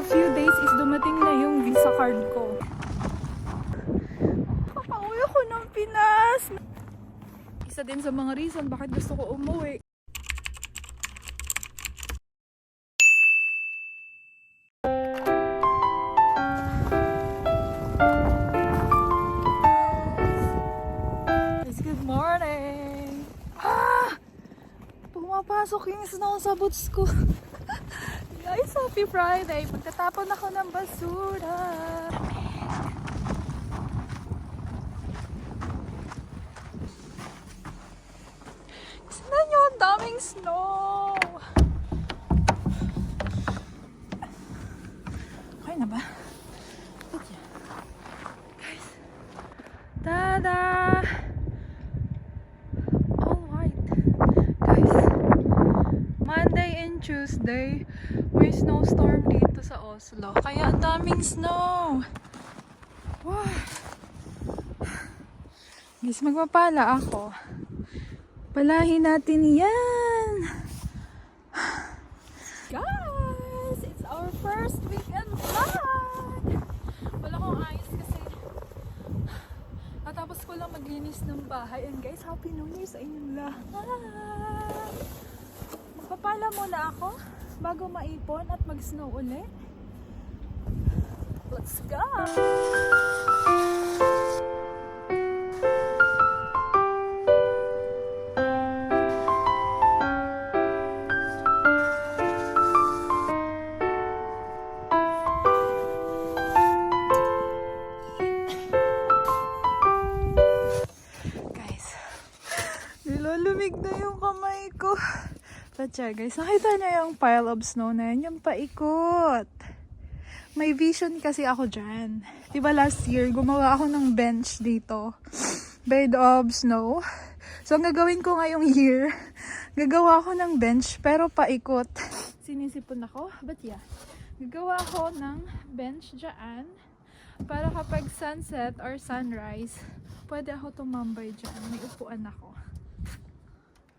few days is dumating na yung visa card ko. Kakauwi ako ng Pinas. Isa din sa mga reason bakit gusto ko umuwi. Good morning! Pumapasok yung snow sa boots ko. Guys, happy Friday! Pagkatapon ako ng basura. Sino nyo? Ang daming snow! Okay na ba? Guys! Tada! Monday and Tuesday, may snowstorm dito sa Oslo. Kaya ang daming snow. Wow. Guys, magpapala ako. Palahin natin yan. Guys, it's our first weekend vlog. Wala akong ayos kasi natapos ko lang maglinis ng bahay. And guys, Happy New Year sa inyong lahat. Papala muna ako bago maipon at mag-snow ulit. Let's go! Guys, nilalamig na yung kamay ko. But yeah, guys, nakita niyo yung pile of snow na yun, yung paikot. May vision kasi ako dyan. Diba last year, gumawa ako ng bench dito. Bed of snow. So, ang gagawin ko ngayong year, gagawa ako ng bench, pero paikot. Sinisipon ako, but yeah. Gagawa ako ng bench dyan, para kapag sunset or sunrise, pwede ako tumambay dyan. May upuan ako.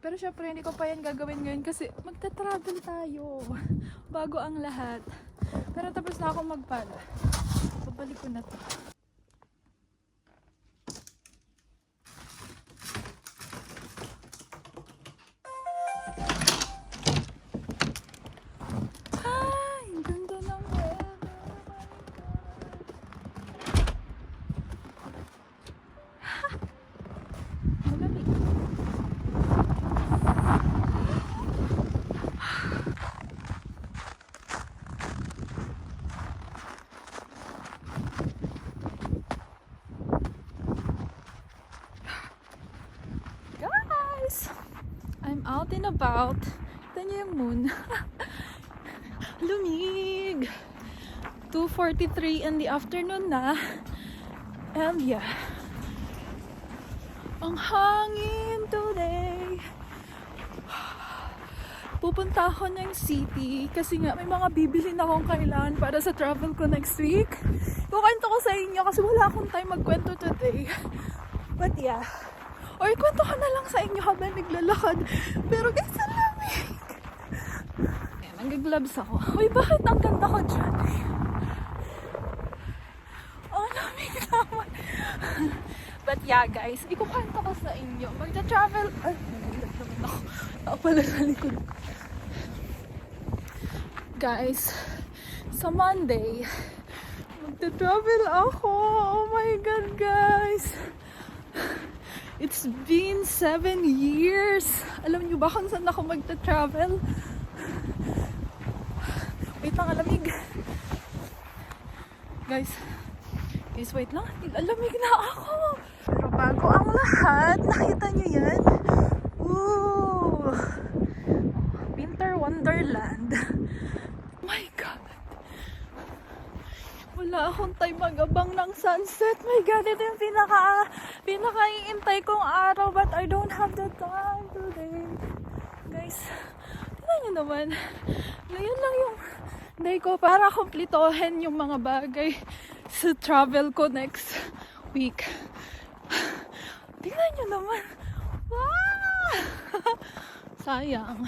Pero syempre hindi ko pa yan gagawin ngayon kasi magta-travel tayo bago ang lahat. Pero tapos na ako magpala. Babalik ko na to. Ay, ang ganda ng weather. Malamig. I'm out and about. Kita niyo yung moon. Lumig! 2:43 in the afternoon na. And yeah. Ang hangin today. Pupunta ako ng city kasi nga may mga bibilhin akong kailangan para sa travel ko next week. Kukwento ko sa inyo kasi wala akong time magkwento today. But yeah. Or kwento ko na lang sa inyo habang naglalakad. Pero guys, ang lamig. Ayan, nag-gloves ako. Uy, bakit ang ganda ko dyan? Oh, lamig naman. But yeah, guys, ikukwento ko sa inyo. Magta-travel. Ay, nag-gloves naman ako. Ako pala sa likod. Guys, sa Monday, magta-travel ako. Oh my God, guys. It's been 7 years. Alam niyo ba kung saan ako magta-travel? Wait lang, alamig. Guys, wait lang. Alamig na ako. Pero bago ang lahat, nakita niyo yan? Ooh! Winter Wonderland. Oh my God. Wala akong time mag-abang ng sunset. My God, ito yung pinaka-iintay kong araw, but I don't have the time today. Guys, tignan nyo naman. Ngayon lang yung day ko para kumplitohin yung mga bagay sa travel ko next week. Tignan nyo naman. Wow! Sayang.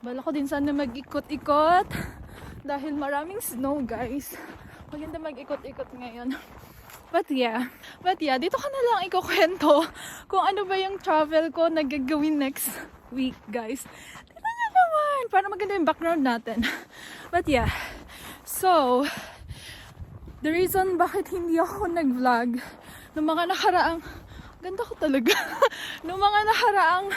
Bala ko din sana mag-ikot-ikot. dahil maraming snow, guys. Maganda mag-ikot-ikot ngayon. But yeah, dito ko na lang ikukwento kung ano ba yung travel ko na gagawin next week, guys. Tignan nyo naman, para maganda yung background natin. But yeah, so, the reason bakit hindi ako nag-vlog noong mga nakaraang, ganda ko talaga, noong mga nakaraang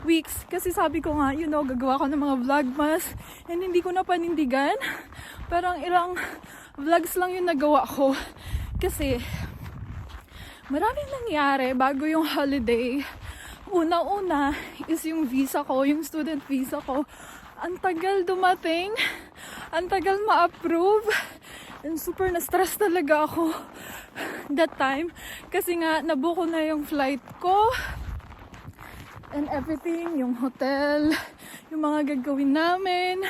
weeks, kasi sabi ko nga, gagawa ko ng mga vlogmas, and hindi ko na panindigan. Parang ilang vlogs lang yung nagawa ko. Kasi, maraming nangyari bago yung holiday. Una-una is yung visa ko, yung student visa ko. Ang tagal dumating, ang tagal ma-approve. And super na-stress talaga ako that time. Kasi nga, nabook ko na yung flight ko. And everything, yung hotel, yung mga gagawin namin.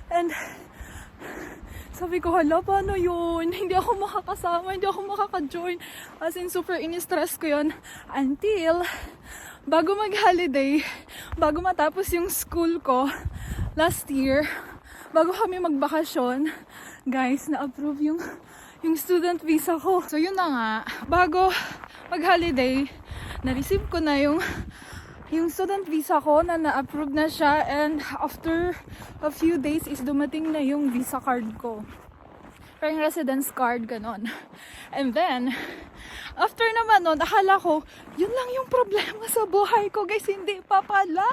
And sabi ko, hala, paano yun? Hindi ako makakasama, hindi ako makaka-join. As in, super in-stress ko yun. Until, bago mag-holiday, bago matapos yung school ko, last year, bago kami magbakasyon, guys, na-approve yung student visa ko. So, yun na nga, bago mag-holiday, na-receive ko na yung student visa ko na na-approve na siya, and after a few days is dumating na yung visa card ko. Parang residence card, ganon. And then, after naman nun, akala ko, yun lang yung problema sa buhay ko, guys. Hindi pa pala.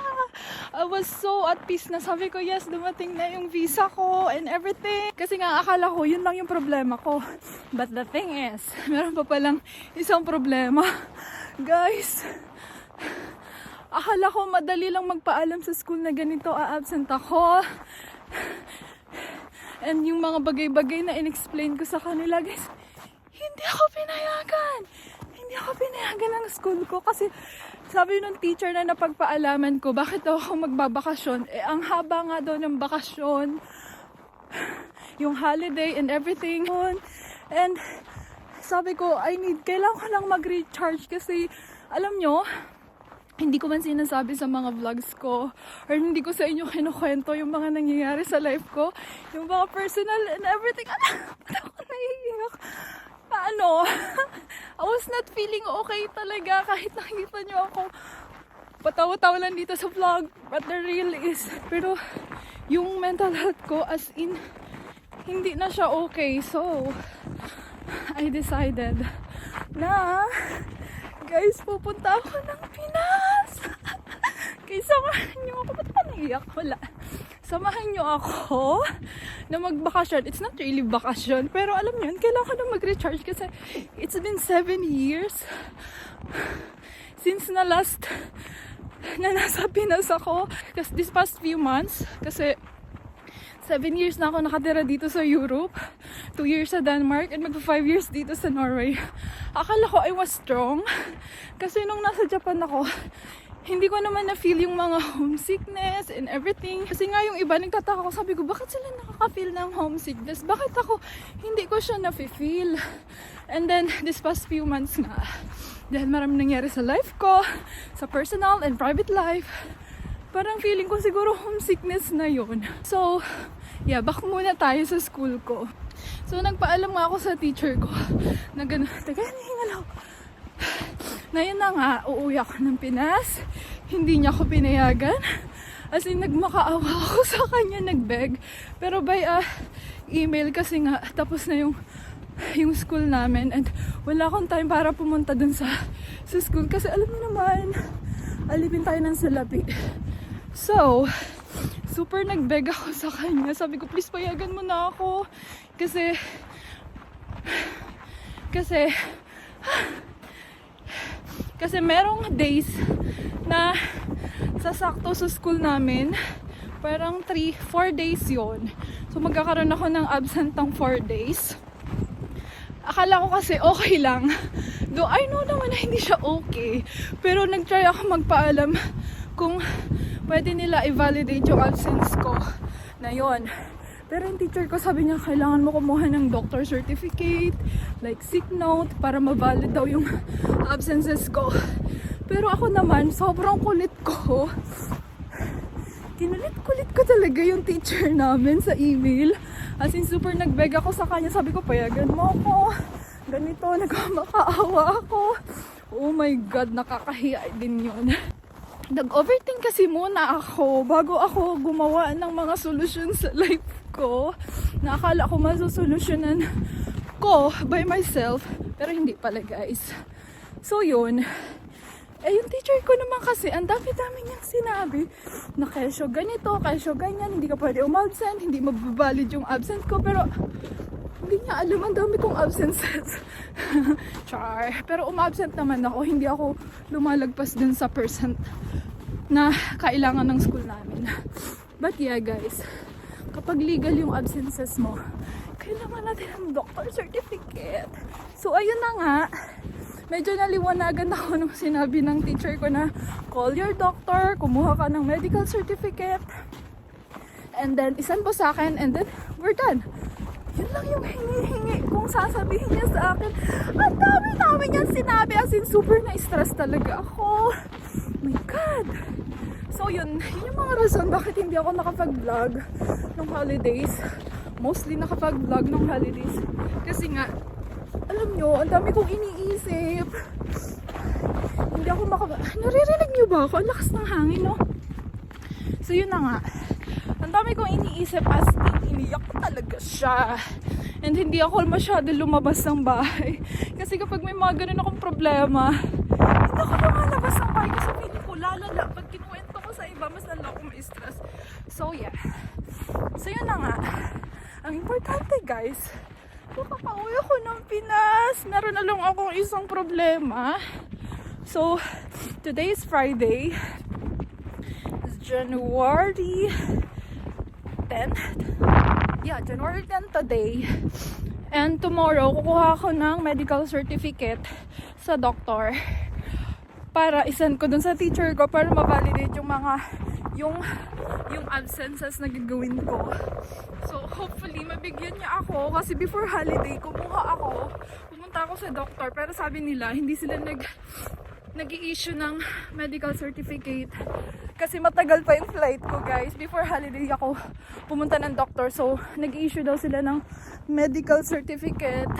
I was so at peace na sabi ko, yes, dumating na yung visa ko and everything. Kasi nga, akala ko, yun lang yung problema ko. But the thing is, meron pa palang isang problema. Guys, akala ko madali lang magpaalam sa school na ganito, a-absent ako. And yung mga bagay-bagay na in-explain ko sa kanila, guys, hindi ako pinayagan. Hindi ako pinayagan ng school ko kasi sabi nung teacher na napagpaalaman ko, bakit daw ako magbabakasyon? Ang haba nga daw ng bakasyon. Yung holiday and everything. And sabi ko, kailangan ko lang mag-recharge kasi, alam nyo, hindi ko man sinasabi sa mga vlogs ko or hindi ko sa inyo kinukwento yung mga nangyayari sa life ko, yung mga personal and everything. Ba't ako naiiyak? I was not feeling okay talaga kahit nakikita nyo ako patawa-tawa lang dito sa vlog, but the real is, pero yung mental health ko as in hindi na siya okay. So I decided na, guys, pupunta ako ng Pinas. Kaya samahan nyo ako. Ba't pa naiyak? Wala. Samahan nyo ako na magbakasyon. It's not really bakasyon. Pero alam nyo, kailangan ko na mag-recharge kasi it's been 7 years since na nasa Pinas ako. Kasi this past few months, kasi 7 years na ako nakatira dito sa Europe, 2 years sa Denmark, and magpa 5 years dito sa Norway. Akala ko I was strong kasi nung nasa Japan ako, hindi ko naman na-feel yung mga homesickness and everything. Kasi nga yung iba nagtataka ko, sabi ko, bakit sila nakaka-feel ng homesickness? Bakit ako hindi ko siya na-feel? And then this past few months nga, dahil maraming nangyari sa life ko, sa personal and private life, parang feeling ko siguro homesickness na yun. So, yeah, back muna tayo sa school ko. So, nagpaalam nga ako sa teacher ko na gano'n, hingal ako. Na yun na nga, uuwi ako ng Pinas. Hindi niya ako pinayagan. As in, nagmakaawa ako sa kanya, nagbeg. Pero by email kasi nga, tapos na yung school namin. And wala akong time para pumunta dun sa school. Kasi alam mo naman, alipin tayo ng salapi. So, super nagbeg ako sa kanya. Sabi ko, please payagan mo na ako. Kasi merong days na sasakto sa school namin. Parang 4 days yon. So, magkakaroon ako ng absent ng 4 days. Akala ko kasi okay lang. Though I know naman na hindi siya okay. Pero nag-try ako magpaalam kung pwede nila i-validate yung absence ko na yon. Pero yung teacher ko sabi niya, kailangan mo kumuha ng doctor certificate, like sick note, para ma-valid daw yung absences ko. Pero ako naman, sobrang kulit ko. Kinulit-kulit ko talaga yung teacher namin sa email. As in, super nagbeg ako sa kanya. Sabi ko, payagan mo ako. Ganito, nagmamakaawa ako. Oh my God, nakakahiya din yun. Nag-overthink kasi muna ako bago ako gumawa ng mga solusyon sa life ko. Nakakala ko masusolusyonan ko by myself. Pero hindi pala, guys. So, yun. Yung teacher ko naman kasi, ang dami-dami niyang sinabi na kesyo ganito, kesyo ganyan, hindi ka pwede umabsent, hindi mababalid yung absent ko, pero hindi niya alam, ang dami kong absences. Char. Pero umabsent naman ako, hindi ako lumalagpas dun sa percent na kailangan ng school namin. But yeah, guys, kapag legal yung absences mo, kailangan natin ng doctor certificate. So, ayun na nga. Medyo naliwanagan ako nung sinabi ng teacher ko na call your doctor, kumuha ka ng medical certificate, and then isan po sa akin, and then we're done. Yun lang yung hingi-hingi kung sasabihin niya sa akin. Ang dami-dami niyang sinabi, as in super na-stress talaga ako. Oh my God. So yun yung mga rason bakit hindi ako nakapag-vlog nung holidays. Mostly nakapag-vlog nung holidays. Kasi nga, alam nyo, ang dami kong iniisip. Hindi ako naririnig nyo ba ako? Ang lakas ng hangin, no? So, yun na nga. Ang dami kong iniisip, as iniyak ko talaga siya. And hindi ako masyado lumabas ng bahay. Kasi kapag may mga ganun akong problema, hindi ako lumalabas ng bahay. Kasi feeling ko lalala. Pag kinuwento ko sa iba, mas lalo ako ma-stress. So, yeah. So, yun na nga. Ang importante, guys, makakauwi ako ng Pinas. Meron na lang akong isang problema. So, today is Friday. It's January 10th. Yeah, January 10th today. And tomorrow, kukuha ako ng medical certificate sa doctor para isend ko dun sa teacher ko para ma-validate yung mga yung absences na gagawin ko. So, hopefully, mabigyan niya ako. Kasi before holiday, pumunta ako sa doctor. Pero sabi nila, hindi sila nag-i-issue ng medical certificate. Kasi matagal pa yung flight ko, guys. Before holiday ako pumunta ng doctor. So, nag-i-issue daw sila ng medical certificate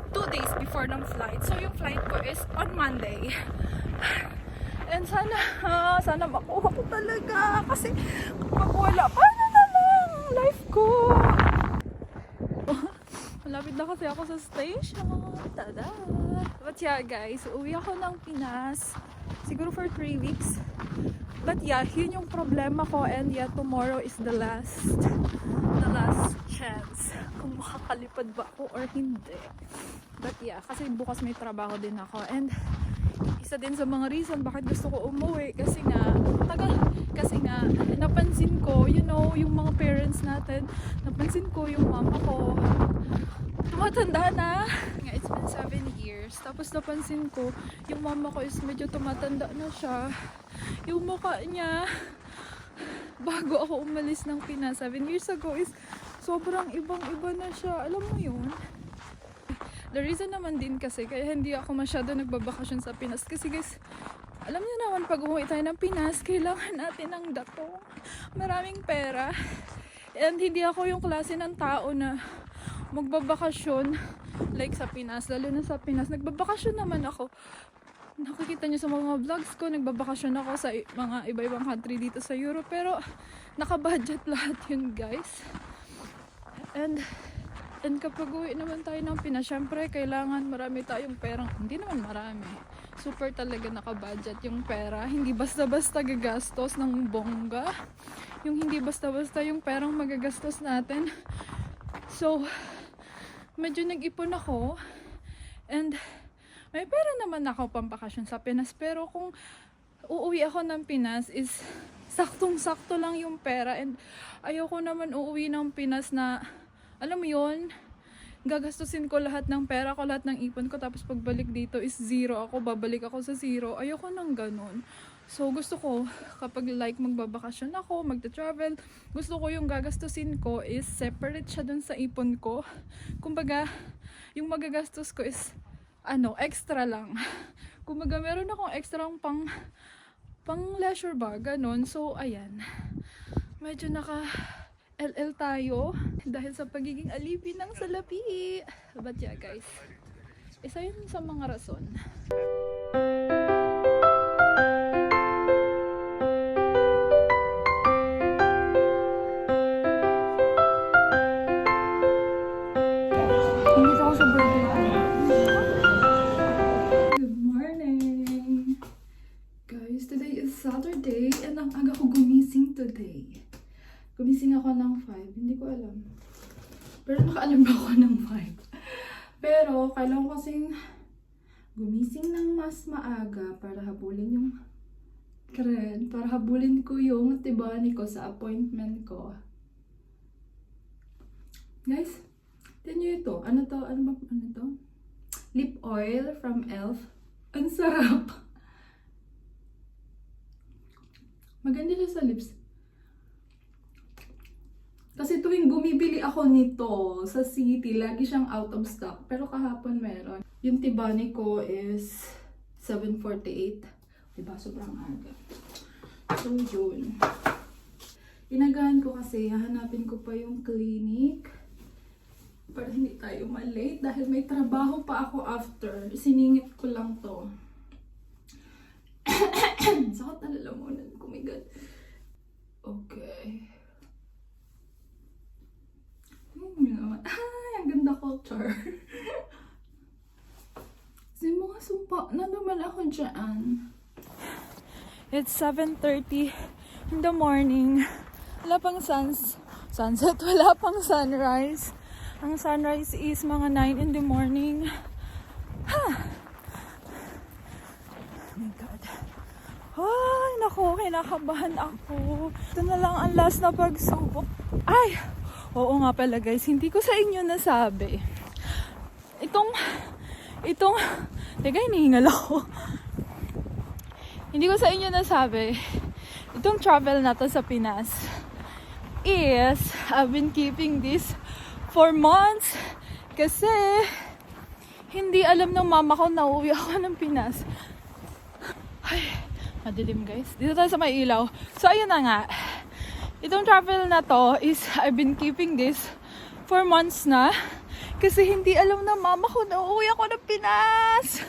2 days before ng flight. So, yung flight ko is on Monday. And sana makuha ko talaga. Kasi kapag wala, paano na lang life ko? Malapit na kasi ako sa station. Tada! But yeah, guys, uwi ako ng Pinas. Siguro for 3 weeks. But yeah, yun yung problema ko. And yeah, tomorrow is the last chance kung makakalipad ba ako or hindi. But yeah, kasi bukas may trabaho din ako. And isa din sa mga reason bakit gusto ko umuwi kasi nga napansin ko, you know, yung mga parents natin, napansin ko yung mama ko tumatanda na. It's been 7 years. Tapos napansin ko yung mama ko is medyo tumatanda na siya. Yung mukha niya bago ako umalis ng Pinas 7 years ago is sobrang ibang-iba na siya. Alam mo yun? The reason naman din kasi kaya hindi ako masyado nagbabakasyon sa Pinas kasi guys, alam niyo naman pag umuwi tayo ng Pinas, kailangan natin ng datong maraming pera. And hindi ako yung klase ng tao na magbabakasyon like sa Pinas, lalo na sa Pinas. Nagbabakasyon naman ako. Nakikita niyo sa mga vlogs ko, nagbabakasyon ako sa mga iba-ibang country dito sa Europe, pero naka-budget lahat yun, guys. And kapag uwi naman tayo ng Pinas, syempre kailangan marami tayong perang, hindi naman marami, super talaga naka-budget yung pera, hindi basta-basta gagastos ng bongga, yung hindi basta-basta yung perang magagastos natin. So, medyo nag-ipon ako, and may pera naman ako pampakasyon sa Pinas, pero kung uuwi ako ng Pinas is saktong-sakto lang yung pera, and ayoko naman uuwi ng Pinas na alam mo yun, gagastusin ko lahat ng pera ko, lahat ng ipon ko, tapos pagbalik dito is zero ako, babalik ako sa zero. Ayoko nang ganun. So, gusto ko, kapag like magbabakasyon ako, magta-travel, gusto ko yung gagastusin ko is separate siya dun sa ipon ko. Kumbaga, yung magagastos ko is, extra lang. Kumbaga, meron akong extra pang pang leisure ba, ganun. So, ayan. Medyo naka-LL tayo dahil sa pagiging alipin ng salapi. But yeah, guys. Isa yun sa mga rason. Hindi ako sa birthday. Good morning! Guys, today is Saturday and ang aga ko gumising today. Gumising ako ng 5. Hindi ko alam. Pero nakaalam ako ng 5. Pero kailangan ko kasing gumising ng mas maaga para habulin yung para habulin ko yung tibani ko sa appointment ko. Guys, tignan nyo ito. Ano to? Ano to? Lip oil from e.l.f. Ang sarap! Maganda siya sa lips. Kasi tuwing bumibili ako nito sa city, lagi siyang out of stock. Pero kahapon meron. Yung tibani ko is 7:48. Diba? Sobrang aga. So, yun. Inagahan ko kasi, hahanapin ko pa yung clinic. Para hindi tayo malate. Dahil may trabaho pa ako after. Siningit ko lang to. Sakot na lalamunan ko. Oh my God. Okay. Ay, ang ganda ko, Char. Kasi mga sumpa na naman ako dyan. It's 7:30 in the morning. Wala pang sunset. Wala pang sunrise. Ang sunrise is mga 9 in the morning. Ha! Oh my God. Ay, naku, kinakabahan ako. Ito na lang ang last na pagsubok. Ay! Oo nga pala guys, hindi ko sa inyo nasabi. Teka, hinihingal ako. Hindi ko sa inyo nasabi, itong travel na to sa Pinas is, I've been keeping this for months kasi hindi alam ng mama ko na uuwi ako ng Pinas. Ay, madilim guys. Dito tayo sa may ilaw. So, ayun na nga. Itong travel na to is, I've been keeping this for months na. Kasi hindi alam na mama ko na uuwi ako ng Pinas.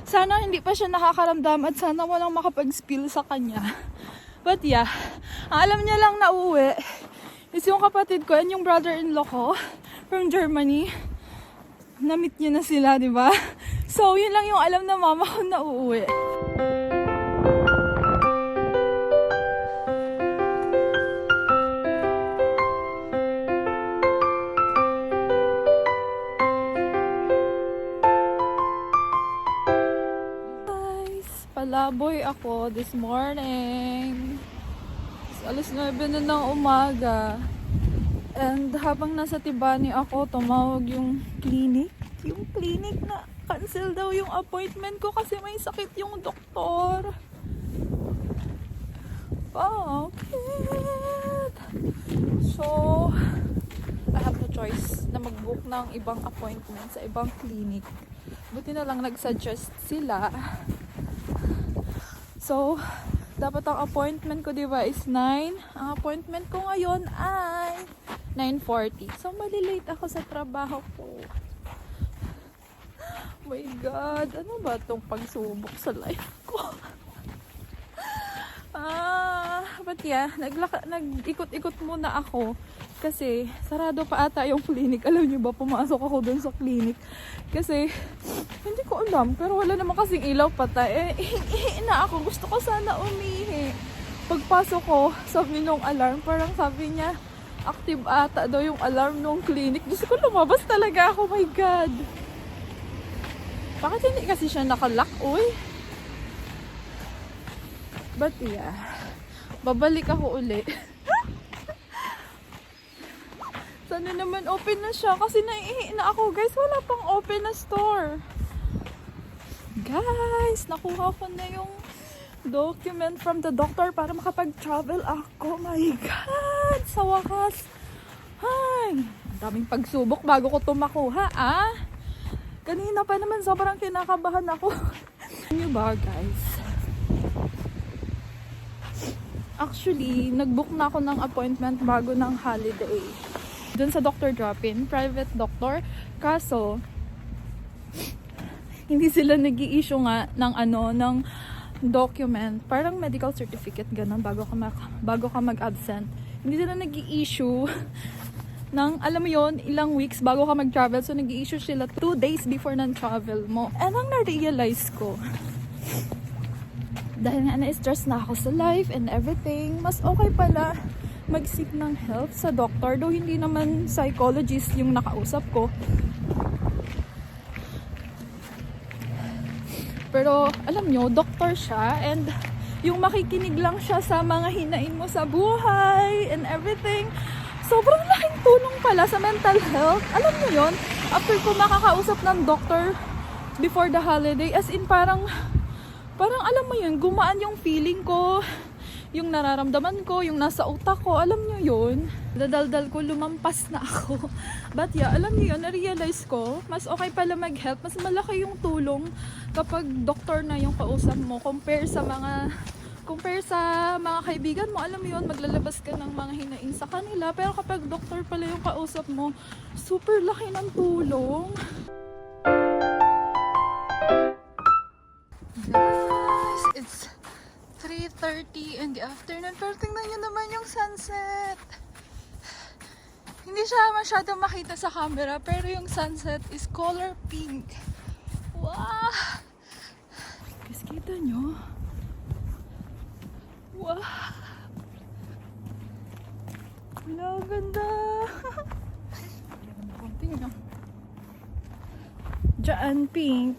Sana hindi pa siya nakakaramdam at sana walang makapag-spill sa kanya. But yeah, ang alam niya lang na uuwi is yung kapatid ko and yung brother-in-law ko from Germany. Na-meet niya na sila, di ba? So, yun lang yung alam na mama ko na uuwi. Palaboy ako this morning. Alas 9 na ng umaga. And habang nasa Tibani ako, tumawag yung clinic. Yung clinic na cancel daw yung appointment ko kasi may sakit yung doktor. Bakit? So, I have no choice na mag-book ng ibang appointment sa ibang clinic. Buti na lang nag-suggest sila. So, dapat ang appointment ko, diba, is 9. Ang appointment ko ngayon ay 9:40. So, malilate ako sa trabaho ko. Oh my God. Ano ba itong pagsubok sa life ko? But yeah, nag-ikot-ikot muna ako. Kasi, sarado pa ata yung clinic. Alam niyo ba, pumasok ako dun sa clinic. Kasi, hindi ko alam. Pero wala naman kasing ilaw patay. Na ako, gusto ko sana umihi. Pagpasok ko, sabi nung alarm, parang sabi niya, active ata daw yung alarm nung clinic. Gusto ko lumabas talaga ako, my God. Bakit hindi kasi siya nakalock, uy? But yeah, babalik ako uli. Sana naman open na siya kasi naiihi na ako, guys. Wala pang open na store. Guys, nakuha ko na yung document from the doctor para makapag-travel ako. My God! Sa wakas. Ay, ang daming pagsubok bago ko ito makuha, Kanina pa naman sobrang kinakabahan ako. Ano ba, guys? Actually, nag-book na ako ng appointment bago ng holiday. Dun sa Dr. Drop-in, private doctor. Kaso, hindi sila nag-i-issue nga ng document, parang medical certificate ganun bago ka mag-absent. Hindi sila nag-i-issue ng, alam mo yon, ilang weeks bago ka mag-travel. So nag-i-issue sila 2 days before ng travel mo. And ang na-realize ko, dahil nga na-stress na ako sa life and everything, mas okay pala mag-seek ng help sa doctor. Though hindi naman psychologist yung nakausap ko. Pero alam nyo, doctor siya, and yung makikinig lang siya sa mga hinain mo sa buhay and everything. Sobrang laking tulong pala sa mental health. Alam nyo yon, after ko makakausap ng doctor before the holiday, as in parang alam mo yun, gumaan yung feeling ko, yung nararamdaman ko, yung nasa utak ko, alam nyo yun. Dadaldal ko, lumampas na ako. But yeah, alam nyo yun, na-realize ko, mas okay pala mag-help, mas malaki yung tulong kapag doktor na yung kausap mo, compare sa mga kaibigan mo. Alam mo yun, maglalabas ka ng mga hinaing sa kanila, pero kapag doktor pala yung kausap mo, super laki ng tulong. Guys, it's 3:30 in the afternoon, pero tingnan nyo naman yung sunset. Hindi siya masyado makita sa camera, pero yung sunset is color pink. Wow! Guys, kita nyo? Wow! Wala, ganda! Diyan, pink.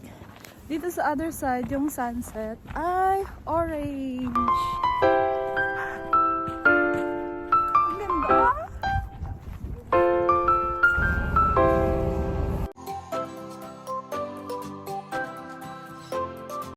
Dito sa other side, yung sunset ay orange.